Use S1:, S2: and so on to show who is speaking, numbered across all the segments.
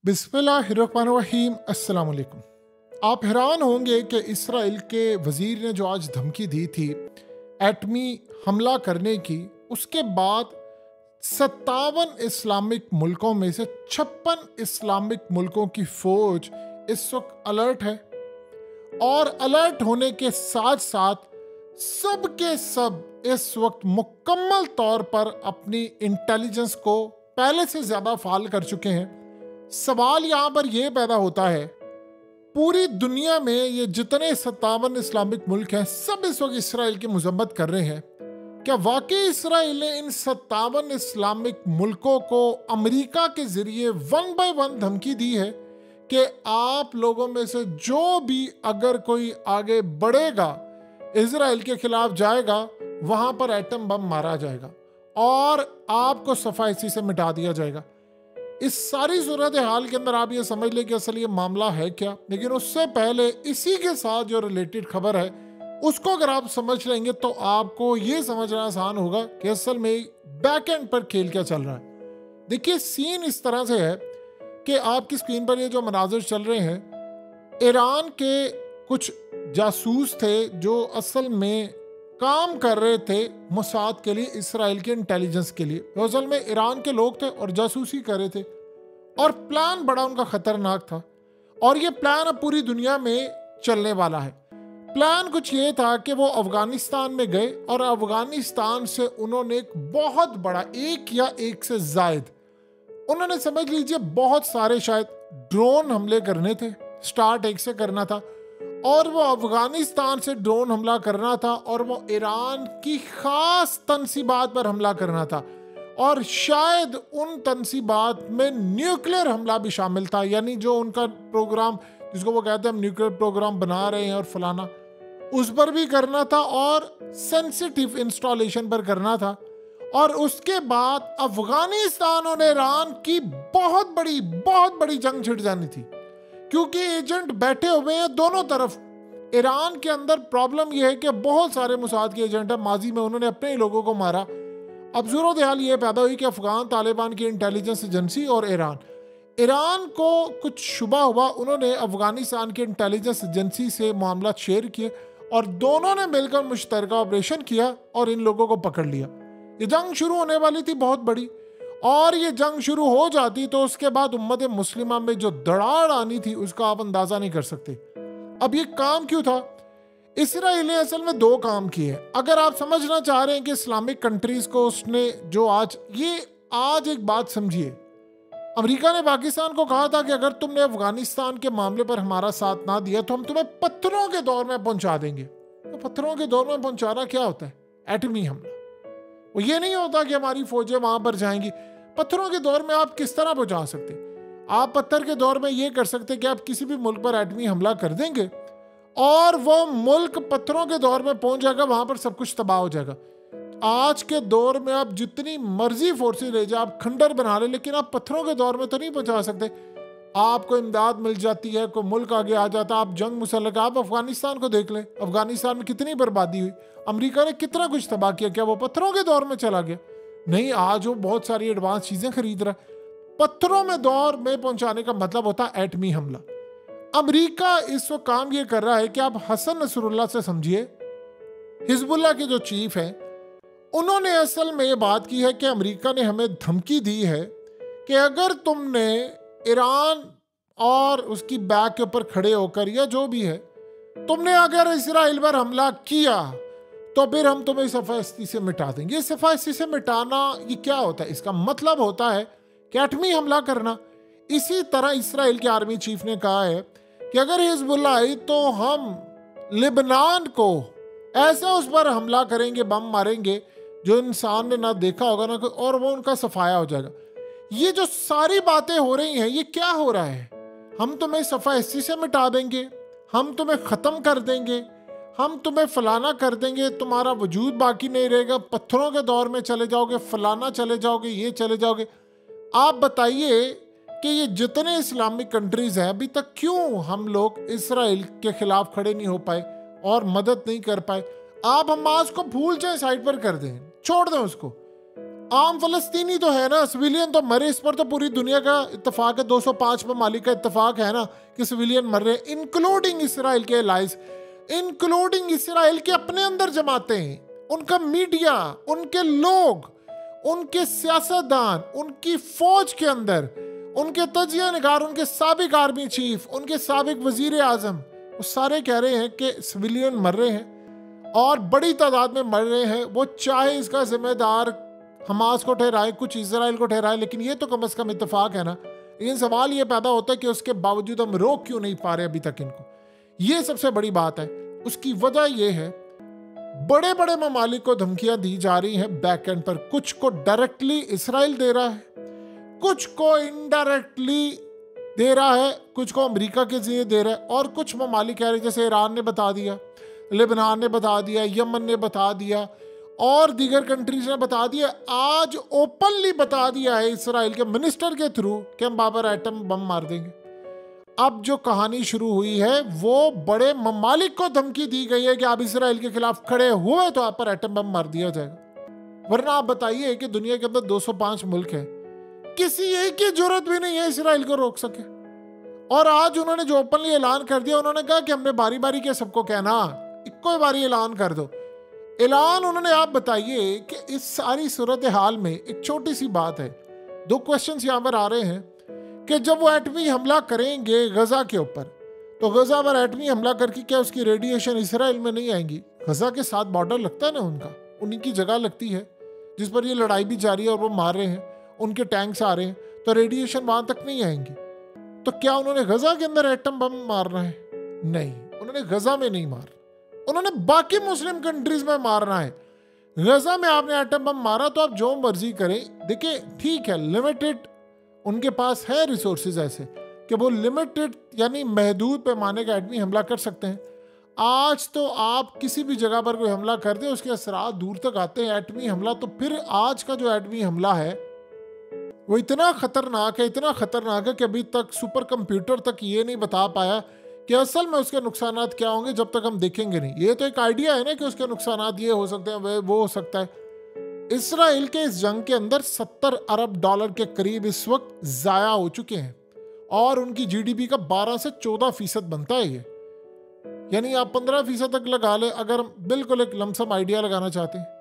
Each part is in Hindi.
S1: बिस्मिल्लाहिर्रहमानिर्रहीम। अस्सलाम वालेकुम। आप हैरान होंगे कि इसराइल के वज़ीर ने जो आज धमकी दी थी एटमी हमला करने की, उसके बाद 57 इस्लामिक मुल्कों में से 56 इस्लामिक मुल्कों की फ़ौज इस वक्त अलर्ट है। और अलर्ट होने के साथ साथ सब के सब इस वक्त मुकम्मल तौर पर अपनी इंटेलिजेंस को पहले से ज़्यादा फाल कर चुके हैं। सवाल यहाँ पर यह पैदा होता है, पूरी दुनिया में ये जितने 57 इस्लामिक मुल्क हैं, सब इस वक्त इसराइल की मजम्मत कर रहे हैं। क्या वाकई इसराइल ने इन 57 इस्लामिक मुल्कों को अमेरिका के जरिए 1 बाय 1 धमकी दी है कि आप लोगों में से जो भी अगर कोई आगे बढ़ेगा, इसराइल के खिलाफ जाएगा, वहां पर एटम बम मारा जाएगा और आपको सफाई से मिटा दिया जाएगा। इस सारी सूरत हाल के अंदर आप ये समझ लें कि असल ये मामला है क्या। लेकिन उससे पहले इसी के साथ जो रिलेटेड खबर है उसको अगर आप समझ लेंगे तो आपको ये समझना आसान होगा कि असल में बैक एंड पर खेल क्या चल रहा है। देखिए, सीन इस तरह से है कि आपकी स्क्रीन पर ये जो मनाजिर चल रहे हैं, ईरान के कुछ जासूस थे जो असल में काम कर रहे थे मोसाद के लिए, इसराइल के इंटेलिजेंस के लिए। वो असल में ईरान के लोग थे और जासूसी कर रहे थे और प्लान बड़ा उनका खतरनाक था। और ये प्लान अब पूरी दुनिया में चलने वाला है। प्लान कुछ ये था कि वो अफगानिस्तान में गए और अफगानिस्तान से उन्होंने एक बहुत बड़ा, एक या एक से जायद, उन्होंने समझ लीजिए बहुत सारे शायद ड्रोन हमले करने थे। स्टार्ट एक से करना था और वो अफगानिस्तान से ड्रोन हमला करना था और वो ईरान की खास तनसीबात पर हमला करना था और शायद उन तनसीबात में न्यूक्लियर हमला भी शामिल था। यानी जो उनका प्रोग्राम, जिसको वो कहते हैं हम न्यूक्लियर प्रोग्राम बना रहे हैं और फलाना, उस पर भी करना था और सेंसिटिव इंस्टॉलेशन पर करना था। और उसके बाद अफगानिस्तान और ईरान की बहुत बड़ी जंग छिड़ जानी थी, क्योंकि एजेंट बैठे हुए हैं दोनों तरफ। ईरान के अंदर प्रॉब्लम यह है कि बहुत सारे मोसाद के एजेंट हैं, माजी में उन्होंने अपने ही लोगों को मारा। अब सूरत हाल ये पैदा हुई कि अफगान तालिबान की इंटेलिजेंस एजेंसी और ईरान को कुछ शुबा हुआ, उन्होंने अफगानिस्तान की इंटेलिजेंस एजेंसी से मामला शेयर किए और दोनों ने मिलकर मुश्तरका ऑपरेशन किया और इन लोगों को पकड़ लिया। ये जंग शुरू होने वाली थी बहुत बड़ी, और ये जंग शुरू हो जाती तो उसके बाद उम्मत मुस्लिमा में जो दरार आनी थी उसका आप अंदाजा नहीं कर सकते। अब ये काम क्यों था? इसराइल ने असल में दो काम किए। अगर आप समझना चाह रहे हैं कि इस्लामिक कंट्रीज को उसने जो आज एक बात समझिए, अमेरिका ने पाकिस्तान को कहा था कि अगर तुमने अफगानिस्तान के मामले पर हमारा साथ ना दिया तो हम तुम्हें पत्थरों के दौर में पहुंचा देंगे। तो पत्थरों के दौर में पहुंचाना क्या होता है? एटमी हमला। वो ये नहीं होता कि हमारी फौजें वहां पर जाएंगी। पत्थरों के दौर में आप किस तरह पहुंचा सकते? आप पत्थर के दौर में ये कर सकते कि आप किसी भी मुल्क पर एटमी हमला कर देंगे और वो मुल्क पत्थरों के दौर में पहुंच जाएगा, वहां पर सब कुछ तबाह हो जाएगा। आज के दौर में आप जितनी मर्जी फोर्सेस ले जाए, आप खंडर बना ले, लेकिन आप पत्थरों के दौर में तो नहीं पहुंचा सकते। आपको इमदाद मिल जाती है, कोई मुल्क आगे आ जाता, आप जंग मुसल्लह। आप अफगानिस्तान को देख लें, अफगानिस्तान में कितनी बर्बादी हुई, अमेरिका ने कितना कुछ तबाह किया। क्या वो पत्थरों के दौर में चला गया? नहीं, आज वो बहुत सारी एडवांस चीजें खरीद रहा है। पत्थरों में दौर में पहुंचाने का मतलब होता है एटमी हमला। अमेरिका इस वक्त काम ये कर रहा है कि आप हसन नसरुल्लाह से समझिए, हिजबुल्लाह के जो चीफ हैं, उन्होंने असल में ये बात की है कि अमेरिका ने हमें धमकी दी है कि अगर तुमने ईरान और उसकी बैक के ऊपर खड़े होकर या जो भी है, तुमने अगर इसराइल पर हमला किया तो फिर हम तुम्हें सफाई से मिटा देंगे। सफाई से मिटाना ये क्या होता है? इसका मतलब होता है कि एटमी हमला करना। इसी तरह इसराइल के आर्मी चीफ ने कहा है कि अगर हिजबुल्लाह आई तो हम लेबनान को ऐसा उस पर हमला करेंगे, बम मारेंगे जो इंसान ने ना देखा होगा ना, और वो उनका सफाया हो जाएगा। ये जो सारी बातें हो रही हैं, ये क्या हो रहा है? हम तुम्हें सफाई से मिटा देंगे, हम तुम्हें ख़त्म कर देंगे, हम तुम्हें फलाना कर देंगे, तुम्हारा वजूद बाकी नहीं रहेगा, पत्थरों के दौर में चले जाओगे, फलाना चले जाओगे, ये चले जाओगे। आप बताइए कि ये जितने इस्लामिक कंट्रीज हैं, अभी तक क्यों हम लोग इसराइल के खिलाफ खड़े नहीं हो पाए और मदद नहीं कर पाए? आप हमास को भूल जाए, साइड पर कर दें, छोड़ दें उसको। आम फलस्तीनी तो है ना, सिविलियन तो मरे, इस पर तो पूरी दुनिया का इत्तेफाक है, 205 ममालिक का इत्तेफाक है ना कि सिविलियन मर रहे हैं, इंक्लूडिंग इसराइल के एलाइज, इंक्लूडिंग इसराइल के अपने अंदर जमातें, उनका मीडिया, उनके लोग, उनके सियासतदान, उनकी फौज के अंदर, उनके तजिया निगार, उनके साबिक आर्मी चीफ, उनके साबिक वजीर आजम, वो सारे कह रहे हैं कि सिविलियन मर रहे हैं और बड़ी तादाद में मर रहे हैं। वो चाहे इसका जिम्मेदार हमास को ठहराए, कुछ इजराइल को ठहराए, लेकिन ये तो कम से कम इत्तेफाक है ना। लेकिन सवाल ये पैदा होता है कि उसके बावजूद हम रोक क्यों नहीं पा रहे अभी तक इनको। ये सबसे बड़ी बात है। उसकी वजह यह है, बड़े बड़े ममालिक को धमकियां दी जा रही हैं बैक एंड पर। कुछ को डायरेक्टली इसराइल दे रहा है, कुछ को इनडायरेक्टली दे रहा है, कुछ को अमेरिका के जरिए दे रहा है, और कुछ ममालिक कह रहे जैसे ईरान ने बता दिया, लेबनान ने बता दिया, यमन ने बता दिया और दीगर कंट्रीज ने बता दिया। आज ओपनली बता दिया है इसराइल के मिनिस्टर के थ्रू कि हम बाबर एटम बम मार देंगे। अब जो कहानी शुरू हुई है वो बड़े ममालिक को धमकी दी गई है कि आप इसराइल के खिलाफ खड़े हुए तो आप पर एटम बम मार दिया जाएगा। वरना आप बताइए कि दुनिया के अंदर 205 मुल्क है, किसी एक की जरूरत भी नहीं है इसराइल को रोक सके। और आज उन्होंने जो ओपनली ऐलान कर दिया, उन्होंने कहा कि हमने बारी बारी के सबको कहना, इक्को बारी ऐलान कर दो। ऐलान उन्होंने, आप बताइए कि इस सारी सूरत हाल में एक छोटी सी बात है, दो क्वेश्चंस यहां पर आ रहे हैं कि जब वो एटमी हमला करेंगे गजा के ऊपर, तो गजा पर एटमी हमला करके क्या उसकी रेडिएशन इसराइल में नहीं आएंगी? गजा के साथ बॉर्डर लगता है ना उनका, उन्हीं की जगह लगती है जिस पर ये लड़ाई भी जारी है और वो मार रहे हैं, उनके टैंक्स आ रहे हैं, तो रेडिएशन वहां तक नहीं आएंगी। तो क्या उन्होंने गजा के अंदर एटम बम मारना है? नहीं, उन्होंने गजा में नहीं मारना, उन्होंने बाकी मुस्लिम कंट्रीज में मारना है। गजा में आपने एटम बम मारा तो आप जो मर्जी करें। देखिए ठीक है, लिमिटेड उनके पास है रिसोर्सेज ऐसे कि वो लिमिटेड यानी महदूद पैमाने का एटमी हमला कर सकते हैं। आज तो आप किसी भी जगह पर कोई हमला कर दे उसके असरात दूर तक आते हैं। एटमी हमला तो फिर आज का जो एटमी हमला है वो इतना खतरनाक है, इतना खतरनाक है कि अभी तक सुपर कंप्यूटर तक ये नहीं बता पाया कि असल में उसके नुकसानात क्या होंगे जब तक हम देखेंगे नहीं। ये तो एक आइडिया है ना कि उसके नुकसानात ये हो सकते हैं, वो हो सकता है। इसराइल के इस जंग के अंदर 70 अरब डॉलर के करीब इस वक्त जाया हो चुके हैं और उनकी जीडीपी का 12 से 14% बनता है ये। यानी आप 15% तक लगा ले, अगर बिल्कुल एक लमसम आइडिया लगाना चाहते हैं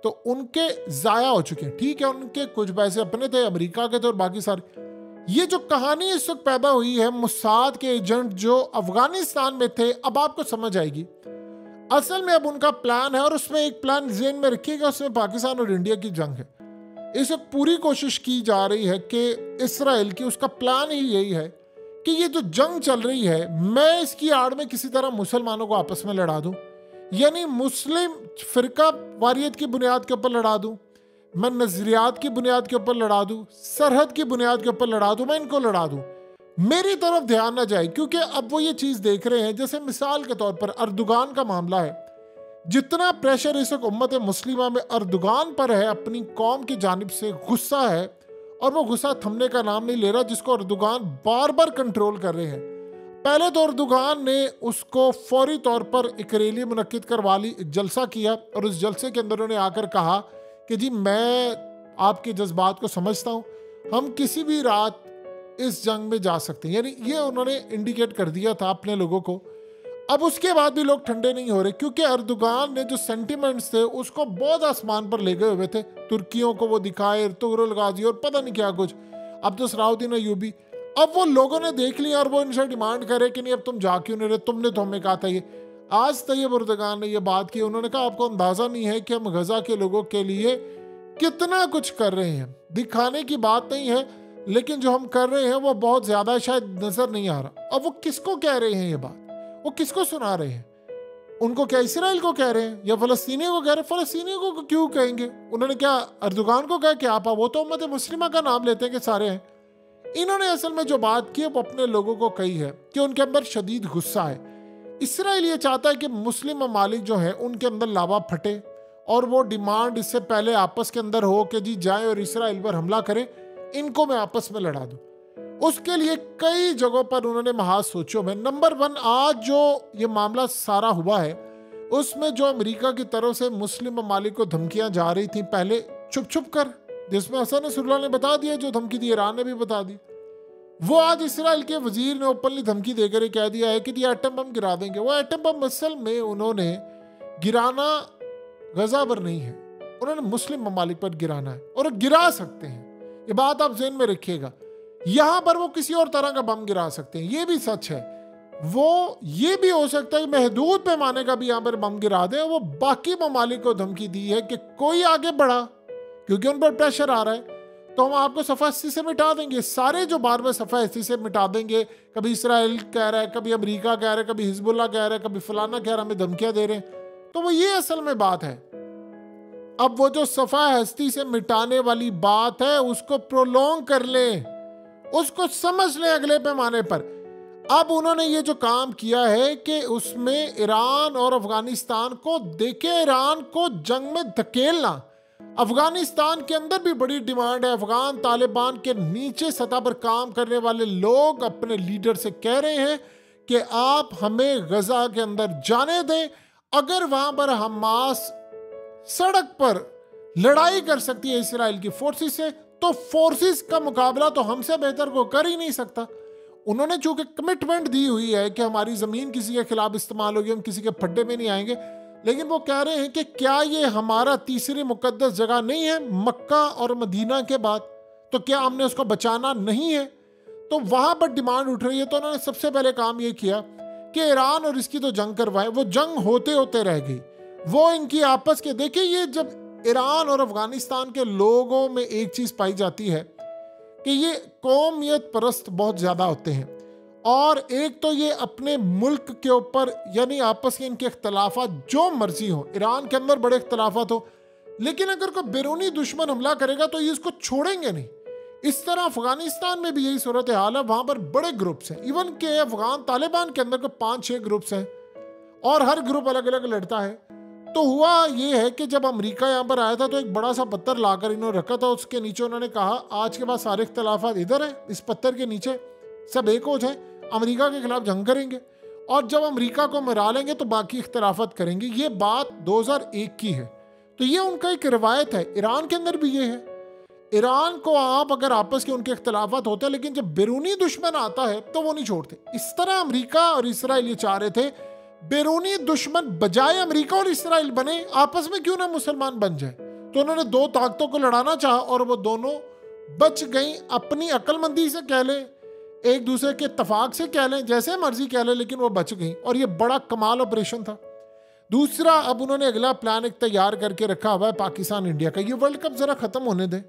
S1: तो उनके जाया हो चुके हैं। ठीक है, उनके कुछ पैसे अपने थे, अमेरिका के थे और बाकी सारे। ये जो कहानी इस वक्त पैदा हुई है, मुसाद के एजेंट जो अफगानिस्तान में थे, अब आपको समझ आएगी असल में अब उनका प्लान है। और उसमें एक प्लान ज़हन में रखिएगा, उसमें पाकिस्तान और इंडिया की जंग है। इस वक्त पूरी कोशिश की जा रही है कि इसराइल की, उसका प्लान ही यही है कि ये जो जंग चल रही है, मैं इसकी आड़ में किसी तरह मुसलमानों को आपस में लड़ा दूं, यानी मुस्लिम फिरका वारियत की बुनियाद के ऊपर लड़ा दूं, मैं नजरियात की बुनियाद के ऊपर लड़ा दूं, सरहद की बुनियाद के ऊपर लड़ा दूं, मैं इनको लड़ा दूं, मेरी तरफ ध्यान ना जाए। क्योंकि अब वो ये चीज देख रहे हैं, जैसे मिसाल के तौर पर अर्दुगान का मामला है, जितना प्रेशर इस वक्त उम्मत मुस्लिमा में अर्दुगान पर है, अपनी कौम की जानिब से गुस्सा है और वो गुस्सा थमने का नाम नहीं ले रहा, जिसको अर्दुगान बार बार कंट्रोल कर रहे हैं। पहले तो अर्दुगान ने उसको फौरी तौर पर एक रैली मुनक्किद करवा ली, एक जलसा किया और उस जलसे के अंदर उन्होंने आकर कहा कि जी मैं आपके जज्बात को समझता हूँ, हम किसी भी रात इस जंग में जा सकते हैं, यानी ये उन्होंने इंडिकेट कर दिया था अपने लोगों को। अब उसके बाद भी लोग ठंडे नहीं हो रहे, क्योंकि अर्दुगान ने जो सेंटिमेंट्स थे उसको बहुत आसमान पर ले गए हुए थे। तुर्कियों को वो दिखाए, तुगरुल गाजी और पता नहीं क्या कुछ, अब तो सलाहुद्दीन अय्यूबी। अब वो लोगों ने देख लिया और वो इनसे डिमांड करे कि नहीं अब तुम जा क्यों नहीं रहे, तुमने तो हमें कहा था ये। आज तैयब अर्दोगान ने ये बात की, उन्होंने कहा आपको अंदाजा नहीं है कि हम गजा के लोगों के लिए कितना कुछ कर रहे हैं। दिखाने की बात नहीं है, लेकिन जो हम कर रहे हैं वो बहुत ज्यादा शायद नजर नहीं आ रहा। अब वो किसको कह रहे हैं ये बात, वो किसको सुना रहे हैं? उनको क्या इसराइल को कह रहे हैं या फलस्तीनियों को कह रहे हैं? फलस्तीनियों को क्यों कहेंगे? उन्होंने क्या अर्दोगान को कहा कि आप, वो तो उम्मत मुस्लिमा का नाम लेते हैं कि सारे हैं। इन्होंने असल में जो बात की वो अपने लोगों को कही है कि उनके अंदर शदीद गुस्सा है। इसराइल ये चाहता है कि मुस्लिम ममालिक जो है उनके अंदर लावा फटे और वो डिमांड इससे पहले आपस के अंदर हो कि जी जाए और इसराइल पर हमला करें, इनको मैं आपस में लड़ा दूं। उसके लिए कई जगहों पर उन्होंने महाज सोचो में। नंबर 1, आज जो ये मामला सारा हुआ है उसमें जो अमेरिका की तरफ से मुस्लिम ममालिक को धमकियां जा रही थी, पहले छुप छुप कर जिसमें हसन नसरुल्लाह ने बता दिया, जो धमकी दी ईरान ने भी बता दी। वो आज इसराइल के वजीर ने ओपनली धमकी देकर कह दिया है कि ये एटम बम गिरा देंगे। वो एटम बम असल में उन्होंने गिराना गजा पर नहीं है, उन्होंने मुस्लिम ममालिक पर गिराना है, और गिरा सकते हैं। ये बात आप ज़हन में रखिएगा। यहां पर वो किसी और तरह का बम गिरा सकते हैं, ये भी सच है। वो ये भी हो सकता है महदूद पैमाने का भी यहां पर बम गिरा दें। वो बाकी ममालिक को धमकी दी है कि कोई आगे बढ़ा, क्योंकि उन पर प्रेशर आ रहा है, तो हम आपको सफ़ा 80 से मिटा देंगे। सारे जो बार बार सफ़ा 80 से मिटा देंगे, कभी इसराइल कह रहा है, कभी अमेरिका कह रहा है, कभी हिजबुल्लाह कह रहा है, कभी फलाना कह रहा है, हमें धमकियां दे रहे हैं। तो वो ये असल में बात है। अब वो जो सफ़ा 80 से मिटाने वाली बात है उसको प्रोलॉन्ग कर लें, उसको समझ लें अगले पैमाने पर। अब उन्होंने ये जो काम किया है कि उसमें ईरान और अफगानिस्तान को देखे, ईरान को जंग में धकेलना। अफगानिस्तान के अंदर भी बड़ी डिमांड है। अफगान तालिबान के नीचे सतह पर काम करने वाले लोग अपने लीडर से कह रहे हैं कि आप हमें गजा के अंदर जाने दें। अगर वहां पर हमास सड़क पर लड़ाई कर सकती है इसराइल की फोर्सेस से, तो फोर्सेस का मुकाबला तो हमसे बेहतर को कर ही नहीं सकता। उन्होंने चूंकि कमिटमेंट दी हुई है कि हमारी जमीन किसी के खिलाफ इस्तेमाल होगी, हम किसी के फड्डे में नहीं आएंगे, लेकिन वो कह रहे हैं कि क्या ये हमारा तीसरी मुकद्दस जगह नहीं है मक्का और मदीना के बाद, तो क्या हमने उसको बचाना नहीं है? तो वहां पर डिमांड उठ रही है। तो उन्होंने सबसे पहले काम ये किया कि ईरान और इसकी तो जंग करवाए। वो जंग होते होते रह गई। वो इनकी आपस के, देखिए ये जब ईरान और अफगानिस्तान के लोगों में एक चीज पाई जाती है कि ये कौमियत परस्त बहुत ज्यादा होते हैं, और एक तो ये अपने मुल्क के ऊपर, यानी आपस के इनके इख्तलाफात जो मर्जी हो, ईरान के अंदर बड़े इख्तलाफात हो, लेकिन अगर कोई बैरूनी दुश्मन हमला करेगा तो ये इसको छोड़ेंगे नहीं। इस तरह अफगानिस्तान में भी यही सूरत हाल है। वहां पर बड़े ग्रुप्स हैं, इवन के अफगान तालिबान के अंदर को 5-6 ग्रुप्स हैं, और हर ग्रुप अलग अलग लड़ता है। तो हुआ ये है कि जब अमेरिका यहाँ पर आया था तो एक बड़ा सा पत्थर लाकर इन्होंने रखा था। उसके नीचे उन्होंने कहा आज के बाद सारे इख्तलाफात इधर हैं, इस पत्थर के नीचे सब एक हो जाए, अमेरिका के खिलाफ जंग करेंगे, और जब अमेरिका को मरा लेंगे तो बाकी इख्तलाफात करेंगे। ये बात 2001 की है। तो ये उनका एक रवायत है। ईरान के अंदर भी ये है। ईरान को आप अगर आपस के उनके इख्तलाफात होते हैं, लेकिन जब बैरूनी दुश्मन आता है तो वो नहीं छोड़ते। इस तरह अमेरिका और इसराइल ये चाह रहे थे बैरूनी दुश्मन बजाय अमेरिका और इसराइल बने, आपस में क्यों ना मुसलमान बन जाए। तो उन्होंने दो ताकतों को लड़ाना चाहा और वो दोनों बच गई। अपनी अक्लमंदी से कह लें, एक दूसरे के इत्तेफाक से कह लें, जैसे मर्जी कह लें, लेकिन वो बच गई, और ये बड़ा कमाल ऑपरेशन था। दूसरा, अब उन्होंने अगला प्लान एक तैयार करके रखा हुआ है पाकिस्तान इंडिया का। ये वर्ल्ड कप जरा खत्म होने दे,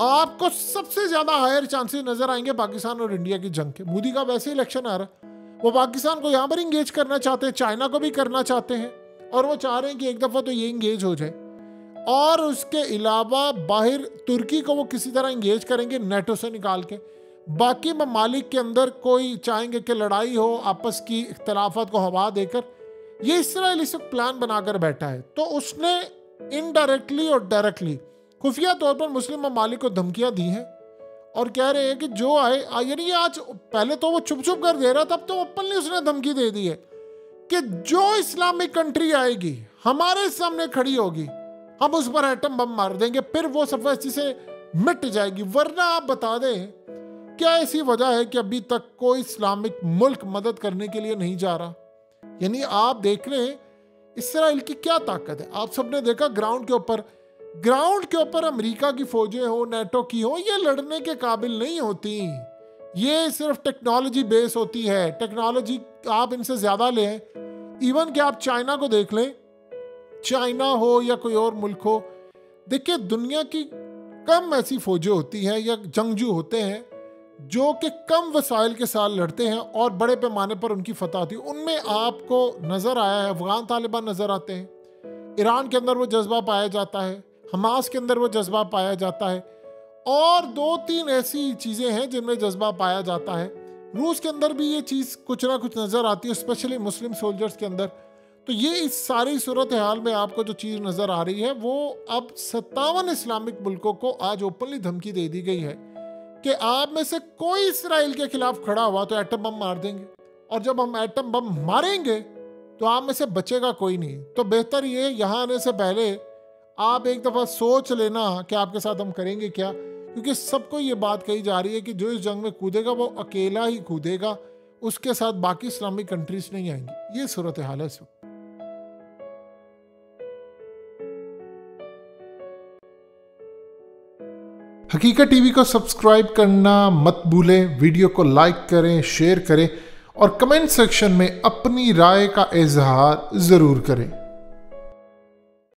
S1: आपको सबसे ज्यादा हायर चांसेस नजर आएंगे पाकिस्तान और इंडिया की जंग के। मोदी का वैसे इलेक्शन आ रहा, वो पाकिस्तान को यहाँ पर इंगेज करना चाहते हैं, चाइना को भी करना चाहते हैं, और वो चाह रहे हैं कि एक दफा तो ये इंगेज हो जाए, और उसके अलावा बाहर तुर्की को वो किसी तरह इंगेज करेंगे नेटो से निकाल के। बाकी ममालिक के अंदर कोई चाहेंगे कि लड़ाई हो, आपस की इख्तलाफात को हवा देकर। ये इसराइल इस वक्त प्लान बनाकर बैठा है। तो उसने इनडायरेक्टली और डायरेक्टली खुफिया तौर पर मुस्लिम ममालिक को धमकियां दी हैं, और कह रहे हैं कि जो आए, यानी आज पहले तो वो छुप छुप कर दे रहा था, तब तो ओपनली उसने धमकी दे दी है कि जो इस्लामिक कंट्री आएगी हमारे सामने खड़ी होगी, हम उस पर एटम बम मार देंगे, फिर वो सफेदी से मिट जाएगी। वरना आप बता दें, क्या ऐसी वजह है कि अभी तक कोई इस्लामिक मुल्क मदद करने के लिए नहीं जा रहा? यानी आप देख रहे हैं इसराइल की क्या ताकत है। आप सबने देखा ग्राउंड के ऊपर अमेरिका की फौजें हो, नेटो की हो, ये लड़ने के काबिल नहीं होती। ये सिर्फ टेक्नोलॉजी बेस होती है। टेक्नोलॉजी आप इनसे ज्यादा लें। इवन कि आप चाइना को देख लें, चाइना हो या कोई और मुल्क हो, देखिए दुनिया की कम ऐसी फौजें होती हैं या जंगजू होते हैं जो कि कम वसाइल के साथ लड़ते हैं और बड़े पैमाने पर उनकी फतह होती है। उनमें आपको नजर आया है अफगान तालिबान नजर आते हैं, ईरान के अंदर वो जज्बा पाया जाता है, हमास के अंदर वो जज्बा पाया जाता है, और 2-3 ऐसी चीज़ें हैं जिनमें जज्बा पाया जाता है। रूस के अंदर भी ये चीज़ कुछ ना कुछ नज़र आती है, स्पेशली मुस्लिम सोल्जर्स के अंदर। तो ये इस सारी सूरत हाल में आपको जो चीज़ नज़र आ रही है वो अब 57 इस्लामिक मुल्कों को आज ओपनली धमकी दे दी गई है कि आप में से कोई इसराइल के खिलाफ खड़ा हुआ तो एटम बम मार देंगे, और जब हम एटम बम मारेंगे तो आप में से बचेगा कोई नहीं। तो बेहतर ये यहाँ आने से पहले आप एक दफ़ा सोच लेना कि आपके साथ हम करेंगे क्या, क्योंकि सबको ये बात कही जा रही है कि जो इस जंग में कूदेगा वो अकेला ही कूदेगा, उसके साथ बाकी इस्लामिक कंट्रीज नहीं आएंगी। ये सूरत हाल है इस वक्त। हकीकत टीवी को सब्सक्राइब करना मत भूलें, वीडियो को लाइक करें, शेयर करें और कमेंट सेक्शन में अपनी राय का इजहार ज़रूर करें।